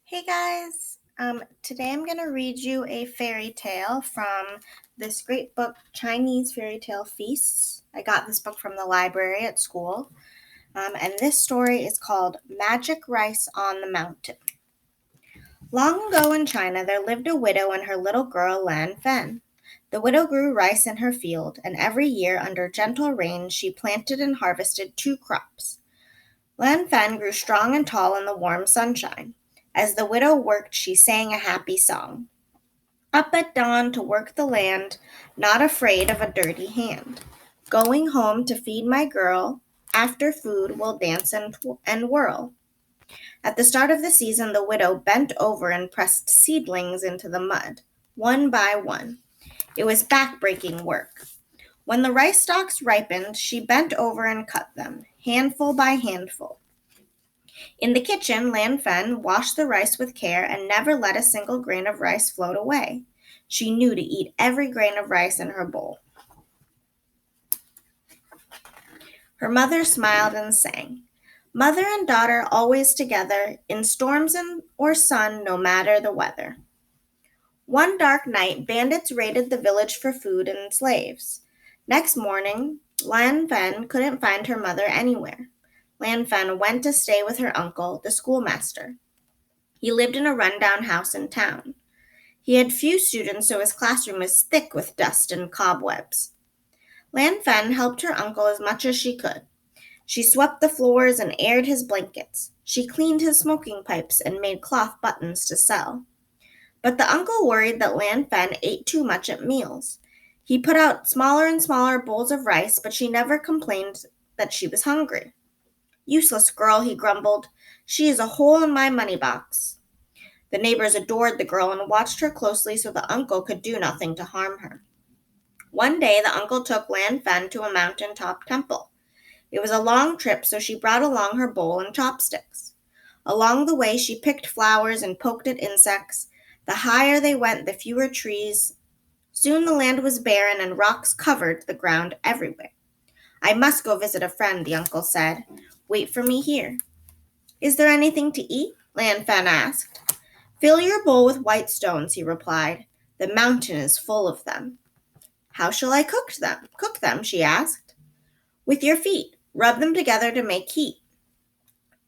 Hey guys, today I'm going to read you a fairy tale from this great book, Chinese Fairy Tale Feasts. I got this book from the library at school, and this story is called Magic Rice on the Mountain. Long ago in China, there lived a widow and her little girl, Lan Fen. The widow grew rice in her field, and every year, under gentle rain, she planted and harvested 2 crops. Lan Fen grew strong and tall in the warm sunshine. As the widow worked, she sang a happy song. Up at dawn to work the land, not afraid of a dirty hand. Going home to feed my girl, after food we'll dance and whirl. At the start of the season, the widow bent over and pressed seedlings into the mud, one by one. It was back-breaking work. When the rice stalks ripened, she bent over and cut them, handful by handful. In the kitchen, Lan Fen washed the rice with care and never let a single grain of rice float away. She knew to eat every grain of rice in her bowl. Her mother smiled and sang, "Mother and daughter always together, in storms or sun, no matter the weather." One dark night, bandits raided the village for food and slaves. Next morning, Lan Fen couldn't find her mother anywhere. Lan Fen went to stay with her uncle, the schoolmaster. He lived in a rundown house in town. He had few students, so his classroom was thick with dust and cobwebs. Lan Fen helped her uncle as much as she could. She swept the floors and aired his blankets. She cleaned his smoking pipes and made cloth buttons to sell. But the uncle worried that Lan Fen ate too much at meals. He put out smaller and smaller bowls of rice, but she never complained that she was hungry. "Useless girl," he grumbled. "She is a hole in my money box." The neighbors adored the girl and watched her closely so the uncle could do nothing to harm her. One day the uncle took Lan Fen to a mountain-top temple. It was a long trip, so she brought along her bowl and chopsticks. Along the way she picked flowers and poked at insects. The higher they went, the fewer trees. Soon the land was barren and rocks covered the ground everywhere. "I must go visit a friend," the uncle said. "Wait for me here." "Is there anything to eat?" Lan Fen asked. "Fill your bowl with white stones," he replied. "The mountain is full of them." "How shall I Cook them, she asked. "With your feet. Rub them together to make heat."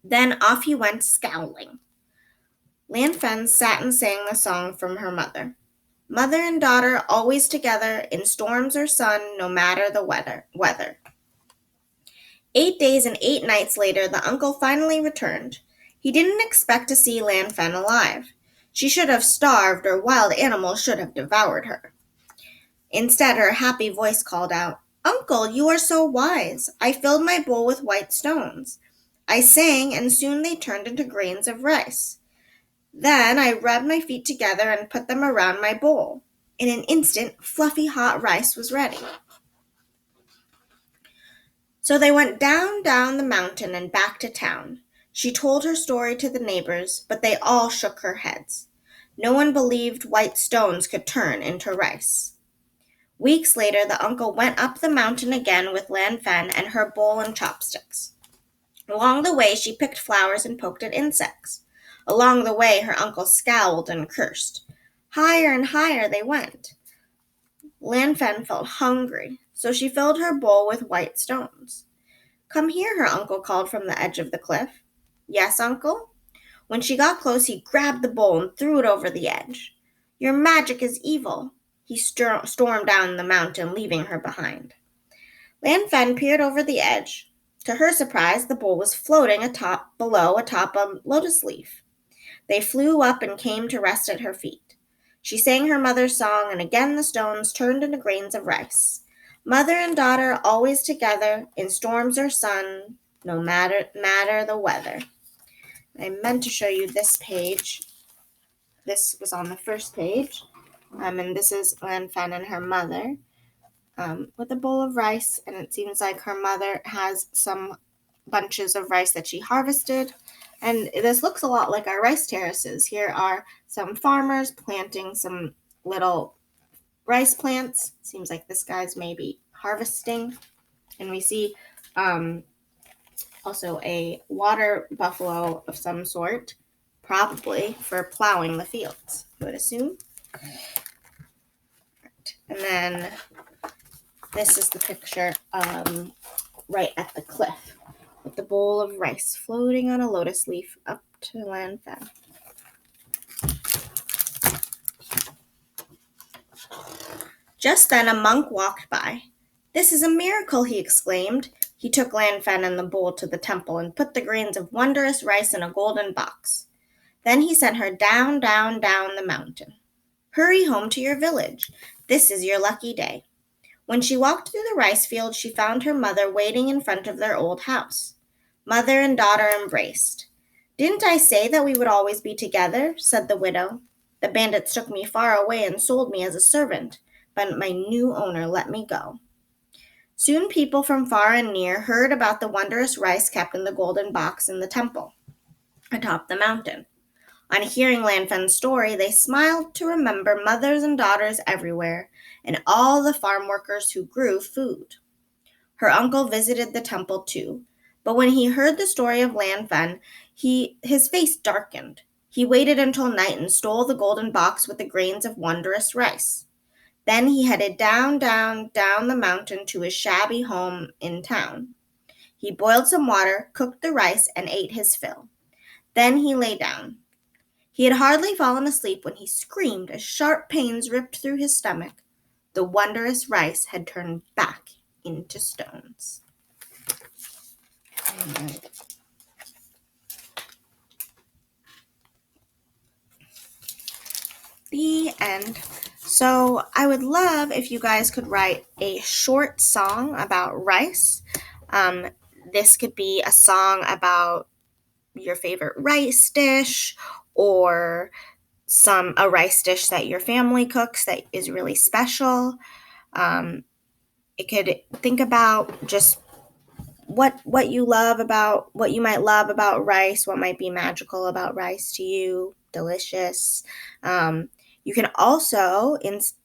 Then off he went, scowling. Lan Fen sat and sang the song from her mother. "Mother and daughter always together, in storms or sun, no matter the weather." 8 days and 8 nights later, the uncle finally returned. He didn't expect to see Lan Fen alive. She should have starved, or wild animals should have devoured her. Instead, her happy voice called out, "Uncle, you are so wise. I filled my bowl with white stones. I sang, and soon they turned into grains of rice. Then I rubbed my feet together and put them around my bowl. In an instant, fluffy hot rice was ready." So they went down the mountain and back to town. She told her story to the neighbors, but they all shook their heads. No one believed white stones could turn into rice. Weeks later, the uncle went up the mountain again with Lan Fen and her bowl and chopsticks. Along the way, she picked flowers and poked at insects. Along the way, her uncle scowled and cursed. Higher and higher they went. Lan Fen felt hungry, so she filled her bowl with white stones. "Come here," her uncle called from the edge of the cliff. "Yes, uncle?" When she got close, he grabbed the bowl and threw it over the edge. "Your magic is evil." He stormed down the mountain, leaving her behind. Lan Fen peered over the edge. To her surprise, the bowl was floating below atop a lotus leaf. They flew up and came to rest at her feet. She sang her mother's song, and again the stones turned into grains of rice. Mother and daughter always together, in storms or sun, no matter the weather. I meant to show you this page. This was on the first page. And this is Lan Fen and her mother with a bowl of rice. And it seems like her mother has some bunches of rice that she harvested. And this looks a lot like our rice terraces. Here are some farmers planting some little rice plants. Seems like this guy's maybe harvesting. And we see also a water buffalo of some sort probably for plowing the fields, I would assume. And then this is the picture right at the cliff with the bowl of rice floating on a lotus leaf up to Lan Fen. Just then a monk walked by. "This is a miracle," he exclaimed. He took Lan Fen and the bowl to the temple and put the grains of wondrous rice in a golden box. Then he sent her down, down, down the mountain. "Hurry home to your village. This is your lucky day." When she walked through the rice field, she found her mother waiting in front of their old house. Mother and daughter embraced. "Didn't I say that we would always be together?" said the widow. "The bandits took me far away and sold me as a servant, but my new owner let me go." Soon people from far and near heard about the wondrous rice kept in the golden box in the temple atop the mountain. On hearing Lan Fen's story, they smiled to remember mothers and daughters everywhere and all the farm workers who grew food. Her uncle visited the temple too, but when he heard the story of Lan Fen, his face darkened. He waited until night and stole the golden box with the grains of wondrous rice. Then he headed down, down, down the mountain to his shabby home in town. He boiled some water, cooked the rice, and ate his fill. Then he lay down. He had hardly fallen asleep when he screamed as sharp pains ripped through his stomach. The wondrous rice had turned back into stones. The end. So I would love if you guys could write a short song about rice. This could be a song about your favorite rice dish, or a rice dish that your family cooks that is really special. It could think about just what you might love about rice, what might be magical about rice to you, delicious. You can also,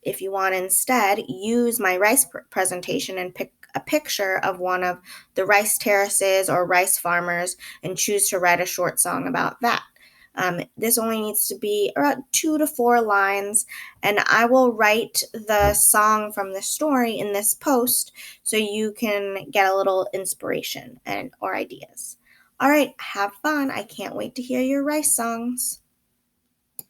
if you want instead, use my rice presentation and pick a picture of one of the rice terraces or rice farmers and choose to write a short song about that. This only needs to be around 2 to 4 lines, and I will write the song from the story in this post so you can get a little inspiration or ideas. All right, have fun. I can't wait to hear your rice songs.